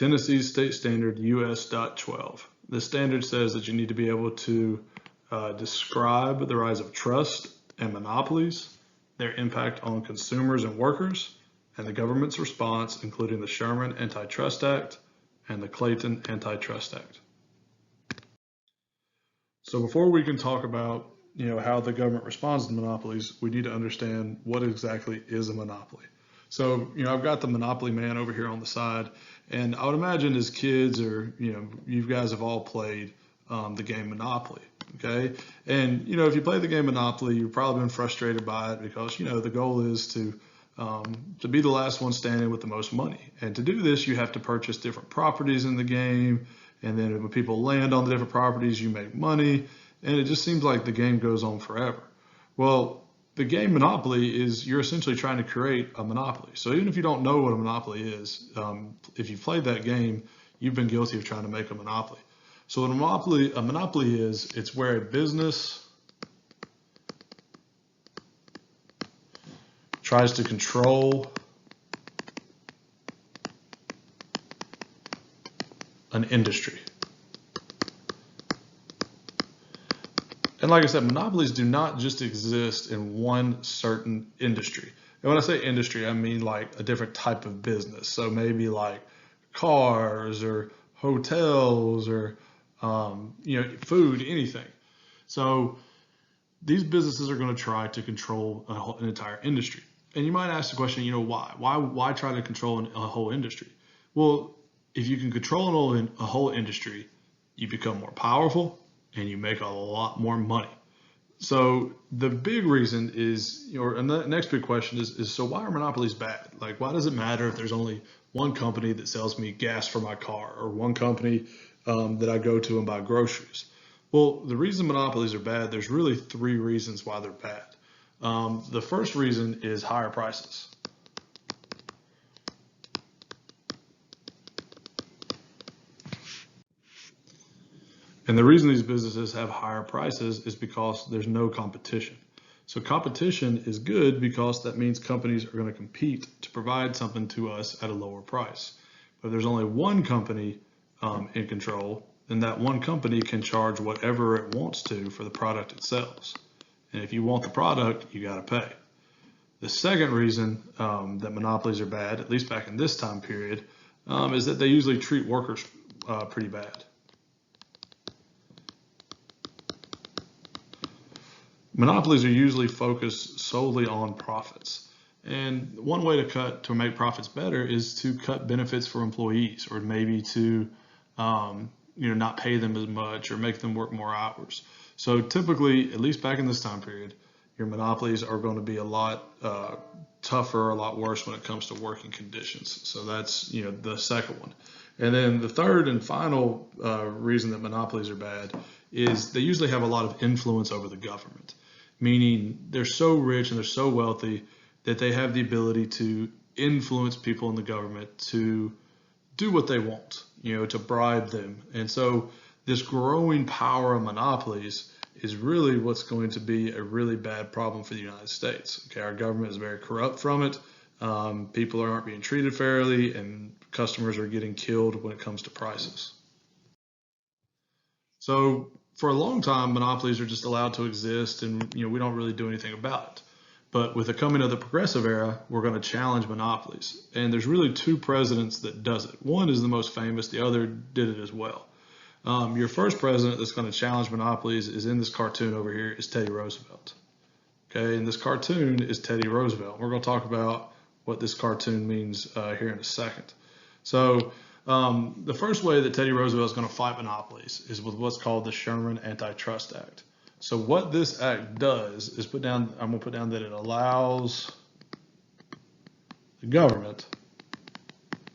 Tennessee State Standard US.12. This standard says that you need to be able to describe the rise of trust and monopolies, their impact on consumers and workers, and the government's response, including the Sherman Antitrust Act and the Clayton Antitrust Act. So before we can talk about how the government responds to monopolies, we need to understand what exactly is a monopoly. So I've got the Monopoly Man over here on the side, and I would imagine as kids, or you guys have all played the game Monopoly. Okay, and if you play the game Monopoly, you've probably been frustrated by it because the goal is to be the last one standing with the most money. And to do this, you have to purchase different properties in the game, and then when people land on the different properties, you make money, and it just seems like the game goes on forever. Well, the game Monopoly is you're essentially trying to create a monopoly. So even if you don't know what a monopoly is, if you've played that game, you've been guilty of trying to make a monopoly. So what a monopoly is, it's where a business tries to control an industry. And like I said, monopolies do not just exist in one certain industry. And when I say industry, I mean like a different type of business. So maybe like cars or hotels or food, anything. So these businesses are going to try to control an entire industry. And you might ask the question, why? Why try to control a whole industry? Well, if you can control a whole industry, you become more powerful and you make a lot more money. So the big reason is, and the next big question is so why are monopolies bad? Like, why does it matter if there's only one company that sells me gas for my car, or one company that I go to and buy groceries? Well, the reason monopolies are bad, there's really three reasons why they're bad. The first reason is higher prices. And the reason these businesses have higher prices is because there's no competition. So competition is good because that means companies are going to compete to provide something to us at a lower price. But if there's only one company in control, then that one company can charge whatever it wants to for the product it sells. And if you want the product, you got to pay. The second reason that monopolies are bad, at least back in this time period, is that they usually treat workers pretty bad. Monopolies are usually focused solely on profits. And one way to make profits better is to cut benefits for employees, or maybe to not pay them as much or make them work more hours. So typically, at least back in this time period, your monopolies are going to be a lot tougher, a lot worse when it comes to working conditions. So that's the second one. And then the third and final reason that monopolies are bad is they usually have a lot of influence over the government, meaning they're so rich and they're so wealthy that they have the ability to influence people in the government to do what they want, to bribe them. And so this growing power of monopolies is really what's going to be a really bad problem for the United States. Okay, our government is very corrupt from it. People aren't being treated fairly, and customers are getting killed when it comes to prices. So for a long time, monopolies are just allowed to exist, and we don't really do anything about it. But with the coming of the progressive era, we're going to challenge monopolies. And there's really two presidents that does it. One is the most famous, the other did it as well. Your first president that's going to challenge monopolies is in this cartoon over here, is Teddy Roosevelt. Okay, and this cartoon is Teddy Roosevelt. We're going to talk about what this cartoon means here in a second. So the first way that Teddy Roosevelt is going to fight monopolies is with what's called the Sherman Antitrust Act. So what this act does is I'm going to put down that it allows the government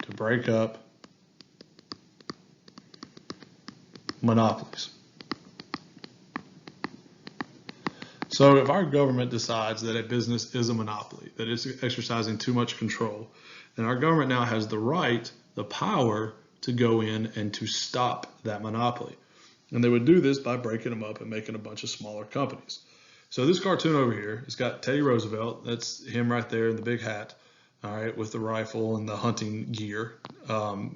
to break up monopolies. So if our government decides that a business is a monopoly, that it's exercising too much control, then our government now has the right, the power to go in and to stop that monopoly. And they would do this by breaking them up and making a bunch of smaller companies. So this cartoon over here has got Teddy Roosevelt, that's him right there in the big hat, all right, with the rifle and the hunting gear.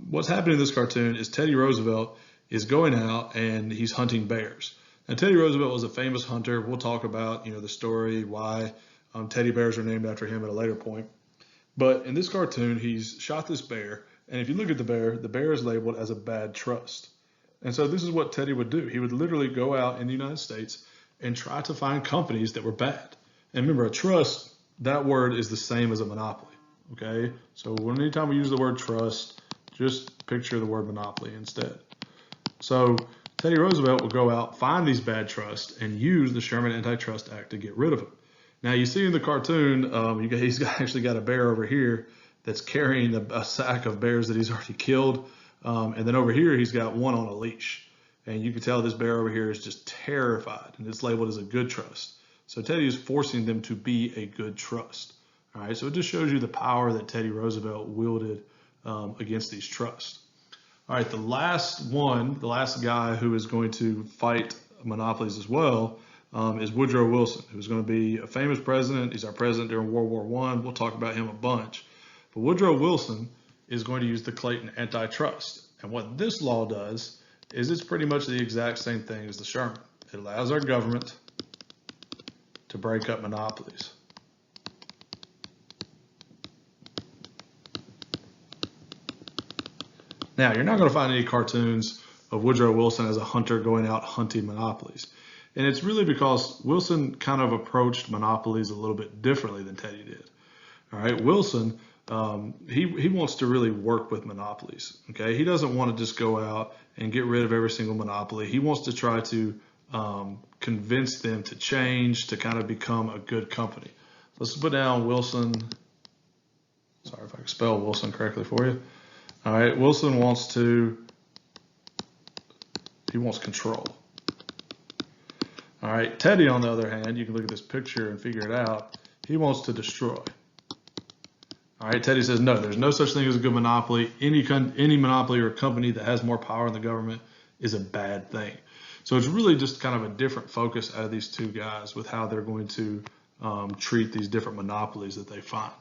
What's happening in this cartoon is Teddy Roosevelt is going out and he's hunting bears. Now, Teddy Roosevelt was a famous hunter. We'll talk about, the story, why teddy bears are named after him at a later point. But in this cartoon, he's shot this bear. And if you look at the bear is labeled as a bad trust. And so this is what Teddy would do. He would literally go out in the United States and try to find companies that were bad. And remember, a trust, that word is the same as a monopoly. Okay, so anytime we use the word trust, just picture the word monopoly instead. So Teddy Roosevelt would go out, find these bad trusts, and use the Sherman Antitrust Act to get rid of them. Now you see in the cartoon, he's actually got a bear over here that's carrying a sack of bears that he's already killed, and then over here he's got one on a leash. And you can tell this bear over here is just terrified, and it's labeled as a good trust. So Teddy is forcing them to be a good trust. All right, so it just shows you the power that Teddy Roosevelt wielded against these trusts. All right, the last guy who is going to fight monopolies as well is Woodrow Wilson, who's going to be a famous president. He's our president during World War I. We'll talk about him a bunch. But Woodrow Wilson is going to use the Clayton Antitrust. And what this law does is it's pretty much the exact same thing as the Sherman. It allows our government to break up monopolies. Now, you're not going to find any cartoons of Woodrow Wilson as a hunter going out hunting monopolies. And it's really because Wilson kind of approached monopolies a little bit differently than Teddy did. All right, Wilson, he wants to really work with monopolies. Okay, he doesn't want to just go out and get rid of every single monopoly. He wants to try to convince them to change, to kind of become a good company. Let's put down Wilson. Sorry if I can spell Wilson correctly for you. All right, Wilson wants control. All right, Teddy, on the other hand, you can look at this picture and figure it out. He wants to destroy. All right, Teddy says, no, there's no such thing as a good monopoly. Any monopoly or company that has more power in the government is a bad thing. So it's really just kind of a different focus out of these two guys with how they're going to treat these different monopolies that they find.